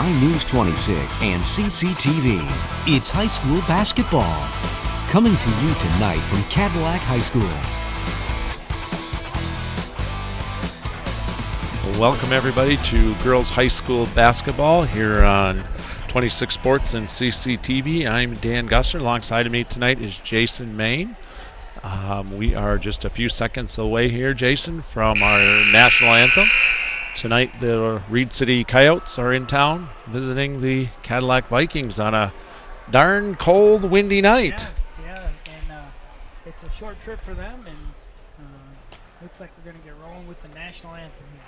My News 26 and CCTV. It's high school basketball. Coming to you tonight from Cadillac High School. Welcome everybody to girls high school basketball here on 26 Sports and CCTV. I'm Dan Gusser. Alongside of me tonight is Jason Main. We are just a few seconds away here, Jason, from our national anthem. Tonight the Reed City Coyotes are in town visiting the Cadillac Vikings on a darn cold, windy night. Yeah, and it's a short trip for them, and looks like we're going to get rolling with the national anthem here.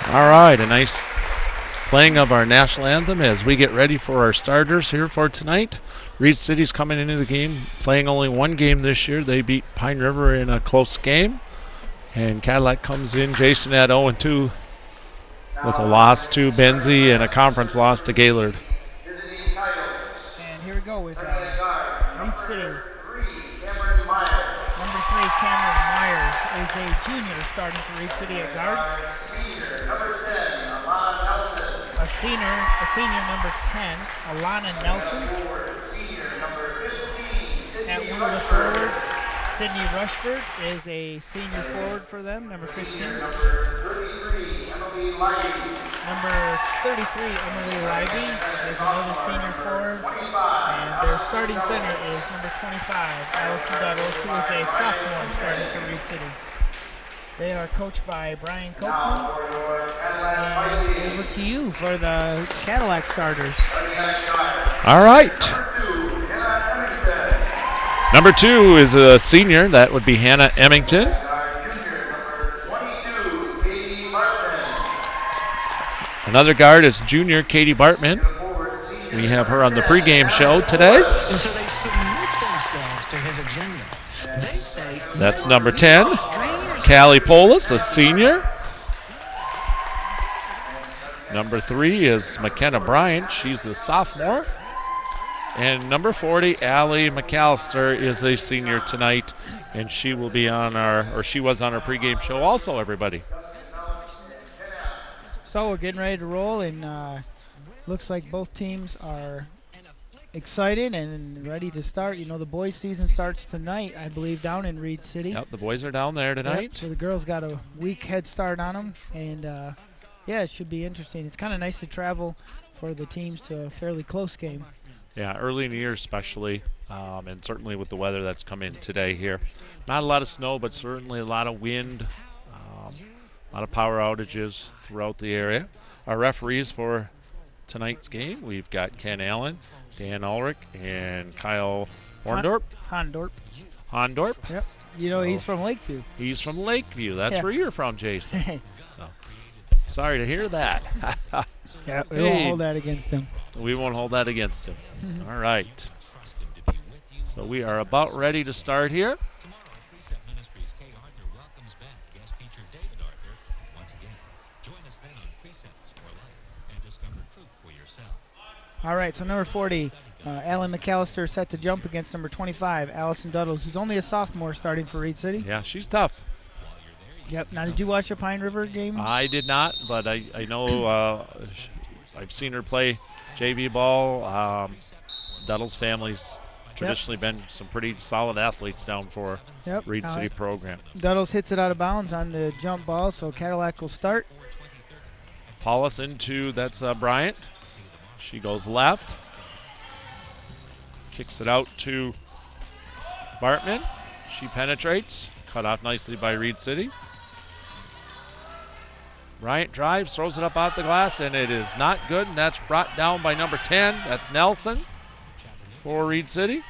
All right, a nice playing of our national anthem as we get ready for our starters here for tonight. Reed City's coming into the game, playing only one game this year. They beat Pine River in a close game. And Cadillac comes in, Jason, at 0-2 with a loss to Benzie and a conference loss to Gaylord. And here we go with Reed City. Number 3, Cameron Myers is a junior starting for Reed City at guard. A senior number 10, Alana Nelson. At one of the forwards, Sydney Rushford is a senior forward for them, number 15. Number 33, Emily Livey, is another senior forward. And their starting center is number 25, Allison Douglas, who is a sophomore starting for Reed City. They are coached by Brian Copeland. And over to you for the Cadillac starters. All right. Number 2 is a senior. That would be Hannah Emmington. Another guard is junior Katie Bartman. We have her on the pregame show today. That's number 10, Callie Polis, a senior. Number 3 is McKenna Bryant. She's a sophomore. And number 40, Allie McAllister, is a senior tonight, and she will be on she was on our pregame show also, everybody. So we're getting ready to roll, and looks like both teams are excited and ready to start. You know, the boys' season starts tonight, I believe, down in Reed City. Yep, the boys are down there tonight. Yep, so the girls got a week head start on them, and yeah, it should be interesting. It's kind of nice to travel for the teams to a fairly close game. Yeah, early in the year especially, and certainly with the weather that's come in today here. Not a lot of snow, but certainly a lot of wind, a lot of power outages throughout the area. Our referees for tonight's game, we've got Ken Allen, Dan Ulrich, and Kyle Horndorp. Hondorp. Yep. You know, he's from Lakeview. He's from Lakeview. That's Yeah. where you're from, Jason. So, sorry to hear that. Yeah, we won't hold that against him. We won't hold that against him. All right. So we are about ready to start here. All right, so number 40, Alan McAllister set to jump against number 25, Allison Duddles, who's only a sophomore starting for Reed City. Yeah, she's tough. Yep. Now, did you watch the Pine River game? I did not, but I know I've seen her play JV ball. Duddle's family's traditionally been some pretty solid athletes down for Reed City program. Duddles hits it out of bounds on the jump ball, so Cadillac will start. Paulus into, that's Bryant. She goes left. Kicks it out to Bartman. She penetrates. Cut off nicely by Reed City. Bryant drives, throws it up out the glass, and it is not good, and that's brought down by number 10. That's Nelson for Reed City.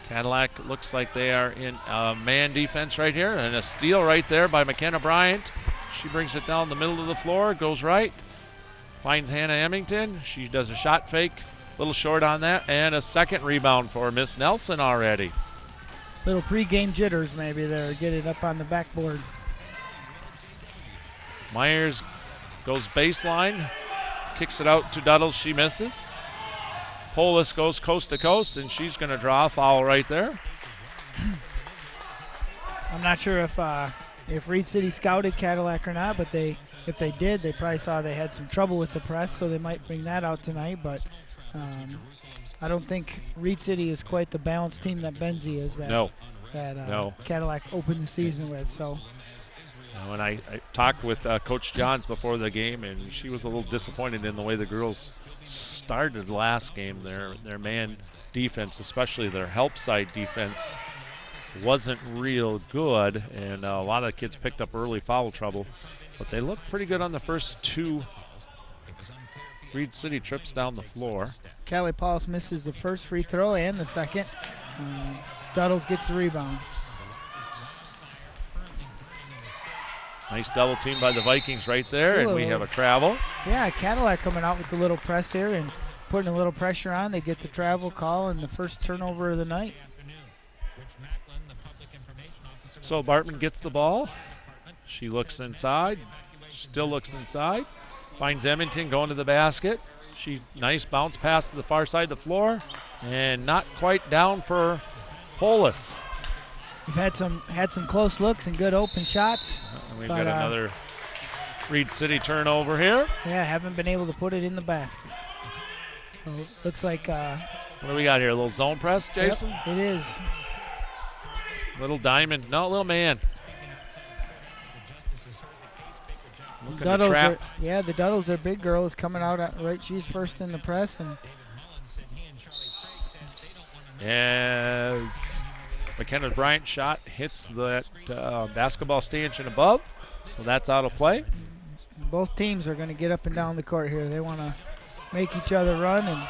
Cadillac looks like they are in man defense right here, and a steal right there by McKenna Bryant. She brings it down the middle of the floor, goes right, finds Hannah Emmington. She does a shot fake, a little short on that, and a second rebound for Miss Nelson already. Little pre-game jitters maybe there, get it up on the backboard. Myers goes baseline, kicks it out to Duddles. She misses. Polis goes coast to coast, and she's going to draw a foul right there. I'm not sure if Reed City scouted Cadillac or not, but if they did, they probably saw they had some trouble with the press, so they might bring that out tonight. But I don't think Reed City is quite the balanced team that Benzie is. No. Cadillac opened the season with. So. And I talked with Coach Johns before the game, and she was a little disappointed in the way the girls started last game. Their man defense, especially their help side defense, wasn't real good, and a lot of kids picked up early foul trouble. But they looked pretty good on the first two Reed City trips down the floor. Callie Paulus misses the first free throw and the second. Duddles gets the rebound. Nice double team by the Vikings right there, and we have a travel. Yeah, Cadillac coming out with the little press here and putting a little pressure on. They get the travel call and the first turnover of the night. So Bartman gets the ball. She looks inside, still looks inside. Finds Emmington going to the basket. Nice bounce pass to the far side of the floor, and not quite down for Polis. We've had some close looks and good open shots. We've got another Reed City turnover here. Yeah, haven't been able to put it in the basket. So looks like. What do we got here? A little zone press, Jason? Yep, it is. Little diamond. No, little man. Duddles the Duddles, their big girl, is coming out right. She's first in the press. And as McKenna Bryant shot hits that basketball stanchion above, so that's out of play. Both teams are going to get up and down the court here. They want to make each other run. And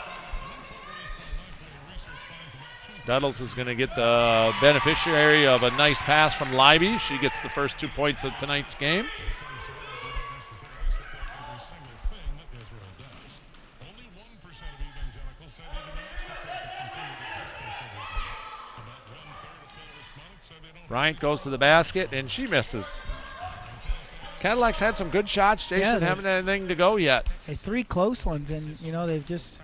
Duddles is going to get the beneficiary of a nice pass from Libby. She gets the first 2 points of tonight's game. Bryant goes to the basket, and she misses. Cadillac's had some good shots. Jason haven't had anything to go yet. 3 close ones, and, they've just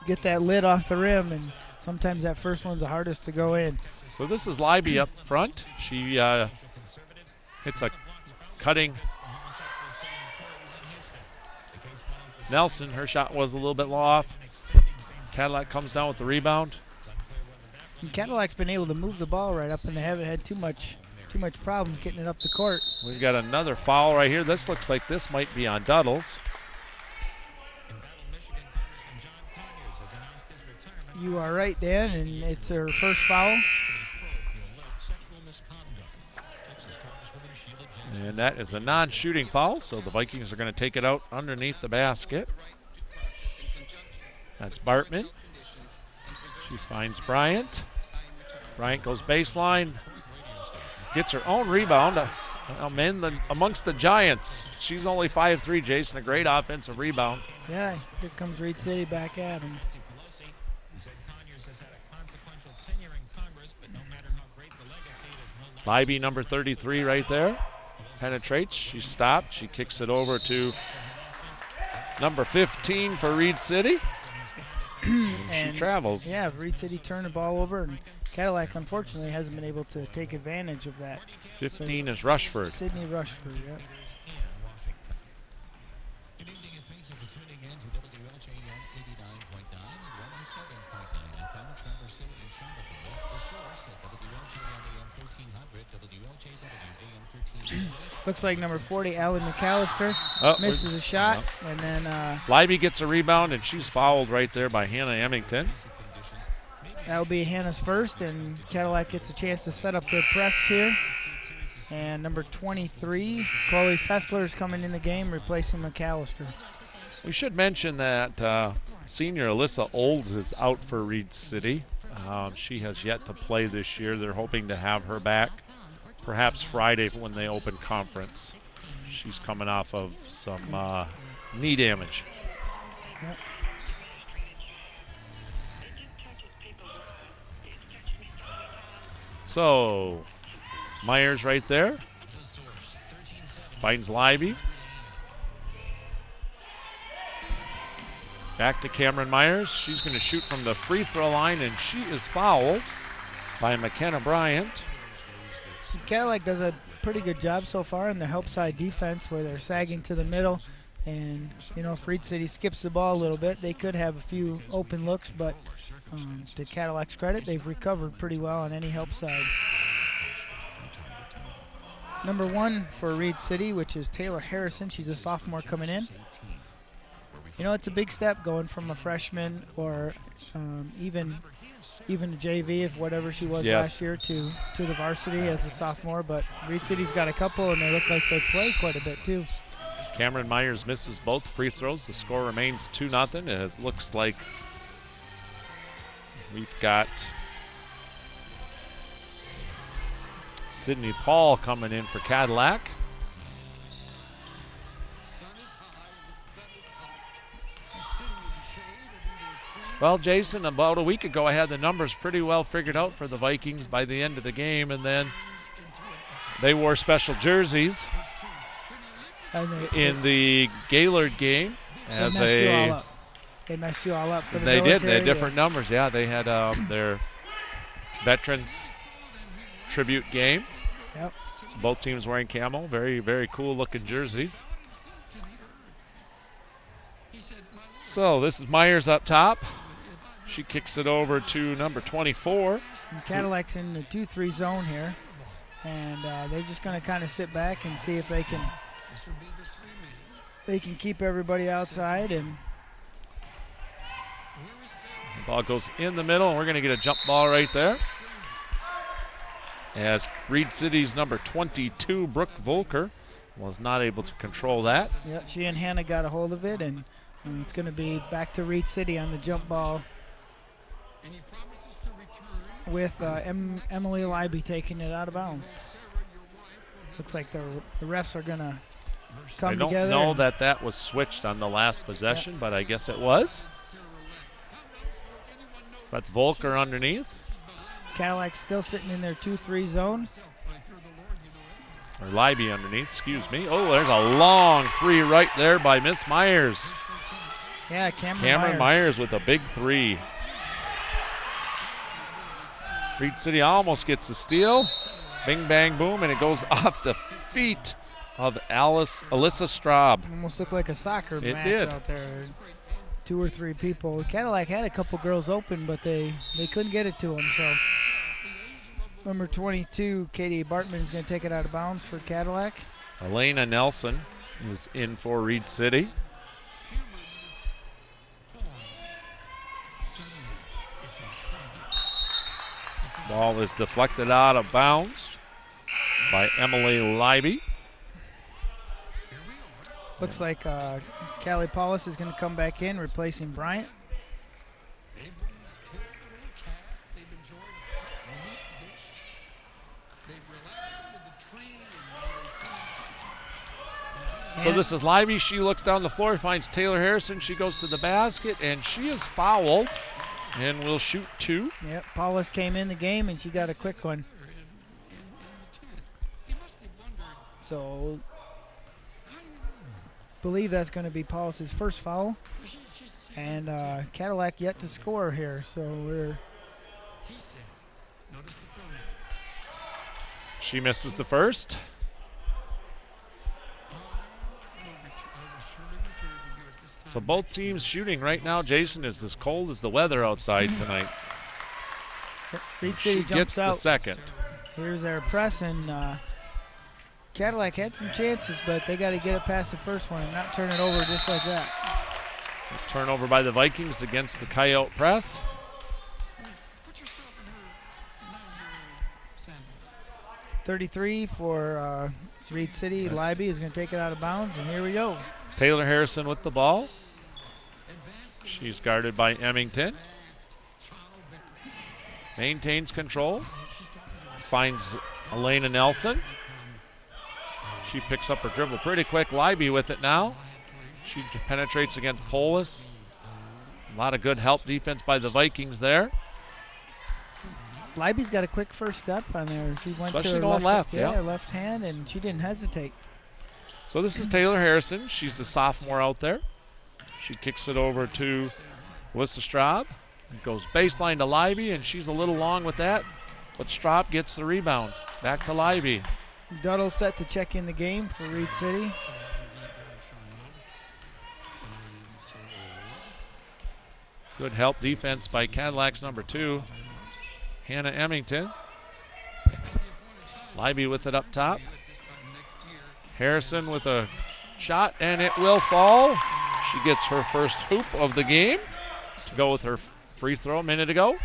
get that lid off the rim, and sometimes that first one's the hardest to go in. So this is Libby up front. She hits a cutting Nelson. Her shot was a little bit off. Cadillac comes down with the rebound. And Cadillac's been able to move the ball right up, and they haven't had too much problems getting it up the court. We've got another foul right here. This looks like this might be on Duddles. You are right, Dan, and it's her first foul. And that is a non-shooting foul, so the Vikings are going to take it out underneath the basket. That's Bartman. She finds Bryant. Bryant goes baseline, gets her own rebound. Amongst the Giants, she's only 5'3", Jason. A great offensive rebound. Yeah, here comes Reed City back at him. Libby, number 33 right there. Penetrates, she stopped, she kicks it over to number 15 for Reed City. and she travels. Yeah, Reed City turned the ball over, and Cadillac, unfortunately, hasn't been able to take advantage of that. 15 is Rushford. Sydney Rushford, yeah. Good evening and thanks for tuning in to WLJN 89.9 and 107.9 FM, Traverse City and Charlottesville. The source at WLJN AM 1300, WLJW AM 1300. Looks like number 40, Alan McAllister, misses a shot, and then Libby gets a rebound, and she's fouled right there by Hannah Emmington. That'll be Hannah's first, and Cadillac gets a chance to set up their press here. And number 23, Chloe Fessler is coming in the game, replacing McAllister. We should mention that senior Alyssa Olds is out for Reed City. She has yet to play this year. They're hoping to have her back perhaps Friday when they open conference. She's coming off of some knee damage. Yep. So, Myers right there. Finds Libby. Back to Cameron Myers. She's going to shoot from the free throw line, and she is fouled by McKenna Bryant. Cadillac does a pretty good job so far in the help side defense where they're sagging to the middle. And, you know, if Reed City skips the ball a little bit, they could have a few open looks, but to Cadillac's credit, they've recovered pretty well on any help side. Number 1 for Reed City, which is Taylor Harrison. She's a sophomore coming in. You know, it's a big step going from a freshman or even a JV, if whatever she was last year, to the varsity as a sophomore. But Reed City's got a couple, and they look like they play quite a bit too. Cameron Myers misses both free throws. The score remains 2-0. It looks like we've got Sydney Paul coming in for Cadillac. Well, Jason, about a week ago I had the numbers pretty well figured out for the Vikings by the end of the game, and then they wore special jerseys in the Gaylord game. They messed you all up for the military. They did. They had different numbers. Yeah, they had their Veterans Tribute game. Yep. So both teams wearing camo. Very, very cool looking jerseys. So this is Myers up top. She kicks it over to number 24. And Cadillac's in the 2-3 zone here. And they're just going to kind of sit back and see if they can keep everybody outside. And the ball goes in the middle, and we're going to get a jump ball right there. As Reed City's number 22, Brooke Volker, was not able to control that. Yeah, she and Hannah got a hold of it, and it's going to be back to Reed City on the jump ball with Emily Libby taking it out of bounds. Looks like the refs are going to come together. I don't know that was switched on the last possession, but I guess it was. So that's Volker underneath. Cadillac's still sitting in their 2-3 zone. Or Libby underneath, excuse me. Oh, there's a long three right there by Miss Myers. Yeah, Cameron Myers with a big three. Reed City almost gets a steal. Bing, bang, boom, and it goes off the feet of Alyssa Straub. Almost looked like a soccer match out there. 2 or 3 people. Cadillac had a couple girls open, but they couldn't get it to them. So number 22, Katie Bartman, is going to take it out of bounds for Cadillac. Elena Nelson is in for Reed City. Ball is deflected out of bounds by Emily Libby. Looks like Callie Paulus is going to come back in, replacing Bryant. So this is Libby. She looks down the floor, finds Taylor Harrison. She goes to the basket, and she is fouled and will shoot 2. Yep, Paulus came in the game, and she got a quick one. So, believe that's going to be Paulus's first foul. And Cadillac yet to score here, so we're... She misses the first. So both teams shooting right now. Jason, is as cold as the weather outside tonight. Reed City She jumps gets out. the second. Here's our press, and Cadillac had some chances, but they got to get it past the first one and not turn it over just like that. A turnover by the Vikings against the Coyote press. .33 for Reed City. Libby is going to take it out of bounds, and here we go. Taylor Harrison with the ball. She's guarded by Emmington. Maintains control. Finds Elena Nelson. She picks up her dribble pretty quick. Libby with it now. She penetrates against Polis. A lot of good help defense by the Vikings there. Libby's got a quick first step on there. She went Especially to her going left, yeah, yeah. her left hand, and she didn't hesitate. So this is Taylor Harrison. She's a sophomore out there. She kicks it over to Alyssa Straub. It goes baseline to Libby, and she's a little long with that. But Straub gets the rebound. Back to Libby. Duddle set to check in the game for Reed City. Good help defense by Cadillac's number 2, Hannah Emmington. Libby with it up top. Harrison with a shot, and it will fall. She gets her first hoop of the game to go with her free throw a minute ago.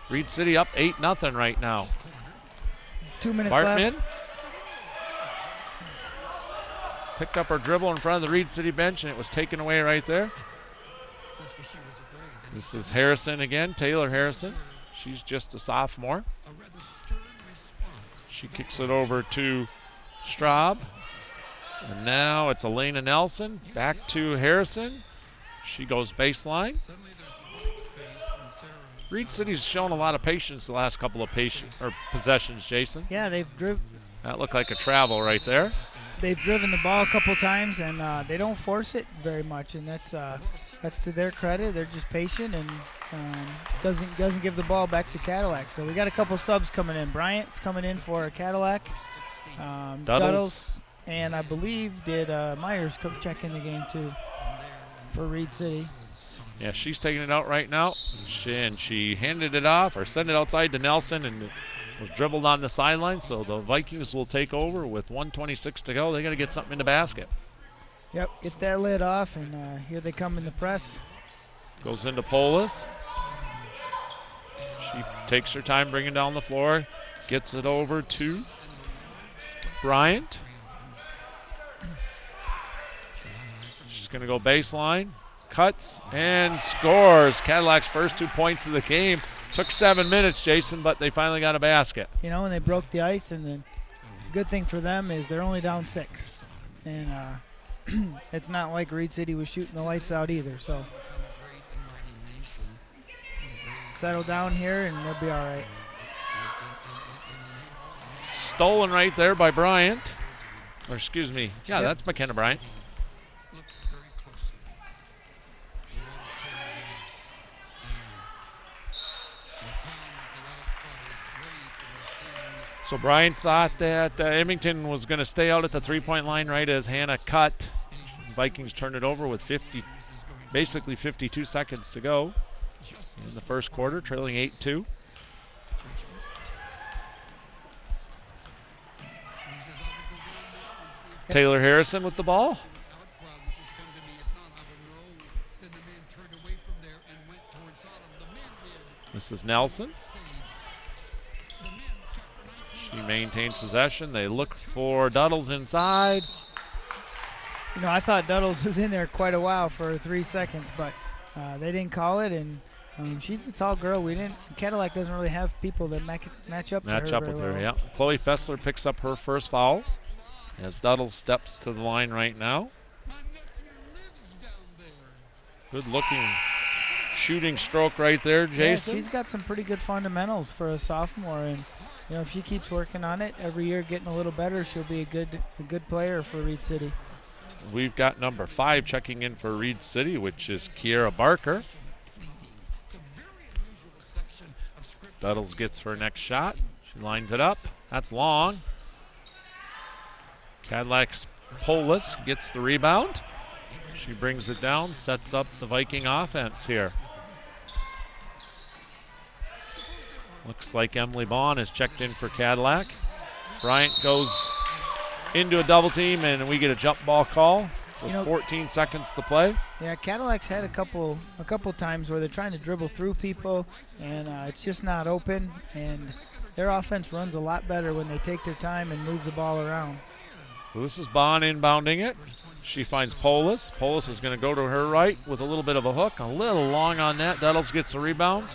Reed City up 8-0 right now. 2 minutes Bartman left. picked up her dribble in front of the Reed City bench, and it was taken away right there. This is Harrison again, Taylor Harrison. She's just a sophomore. She kicks it over to Straub. And now it's Elena Nelson. Back to Harrison. She goes baseline. Reed City's shown a lot of patience the last couple of possessions, Jason. Yeah, That looked like a travel right there. they've driven the ball a couple times, and they don't force it very much, and that's to their credit. They're just patient and doesn't give the ball back to Cadillac. So we got a couple subs coming in. Bryant's coming in for Cadillac. Duddles. And I believe did Myers check in the game too for Reed City. Yeah, she's taking it out right now. She handed it off or sent it outside to Nelson, and it was dribbled on the sideline. So the Vikings will take over with 1:26 to go. They got to get something in the basket. Yep, get that lid off, and here they come in the press. Goes into Polis. She takes her time bringing down the floor. Gets it over to Bryant. She's going to go baseline. Cuts and scores. Cadillac's first 2 points of the game. Took 7 minutes, Jason, but they finally got a basket. You know, and they broke the ice, and the good thing for them is they're only down 6. And it's not like Reed City was shooting the lights out either. So settle down here, and they'll be all right. Stolen right there by Bryant. Or excuse me. Yeah, Yep. That's McKenna Bryant. So Bryant thought that Emmington was going to stay out at the three-point line right as Hannah cut. Vikings turned it over with basically 52 seconds to go in the first quarter, trailing 8-2. Taylor Harrison with the ball. This is Nelson. She maintains possession. They look for Duddles inside. You know, I thought Duddles was in there quite a while for 3 seconds, but they didn't call it, and she's a tall girl. Cadillac doesn't really have people that match up to her. Match up with her, yeah. Chloe Fessler picks up her first foul. as Duddle steps to the line right now. Good looking shooting stroke right there, Jason. Yeah, she's got some pretty good fundamentals for a sophomore, and if she keeps working on it every year, getting a little better, she'll be a good player for Reed City. We've got number 5 checking in for Reed City, which is Kiera Barker. Duddles gets her next shot. She lines it up. That's long. Cadillac's Polis gets the rebound. She brings it down, sets up the Viking offense here. Looks like Emily Bond is checked in for Cadillac. Bryant goes into a double team, and we get a jump ball call with 14 seconds to play. Yeah, Cadillac's had a couple times where they're trying to dribble through people, and it's just not open. And their offense runs a lot better when they take their time and move the ball around. So this is Bond inbounding it. She finds Polis. Polis is going to go to her right with a little bit of a hook. A little long on that. Duddles gets the rebound.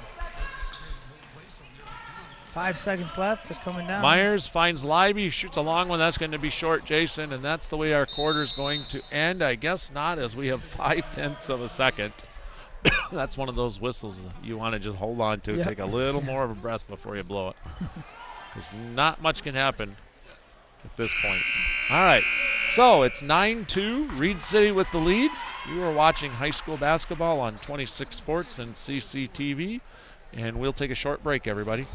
5 seconds left. They're coming down. Myers finds Libby, shoots a long one. That's going to be short, Jason, and that's the way our quarter's going to end. I guess not, as we have 5/10 of a second. That's one of those whistles you want to just hold on to. Yep. Take a little more of a breath before you blow it, because not much can happen at this point. All right, so it's 9-2, Reed City with the lead. You are watching high school basketball on 26 Sports and CCTV, and we'll take a short break, everybody.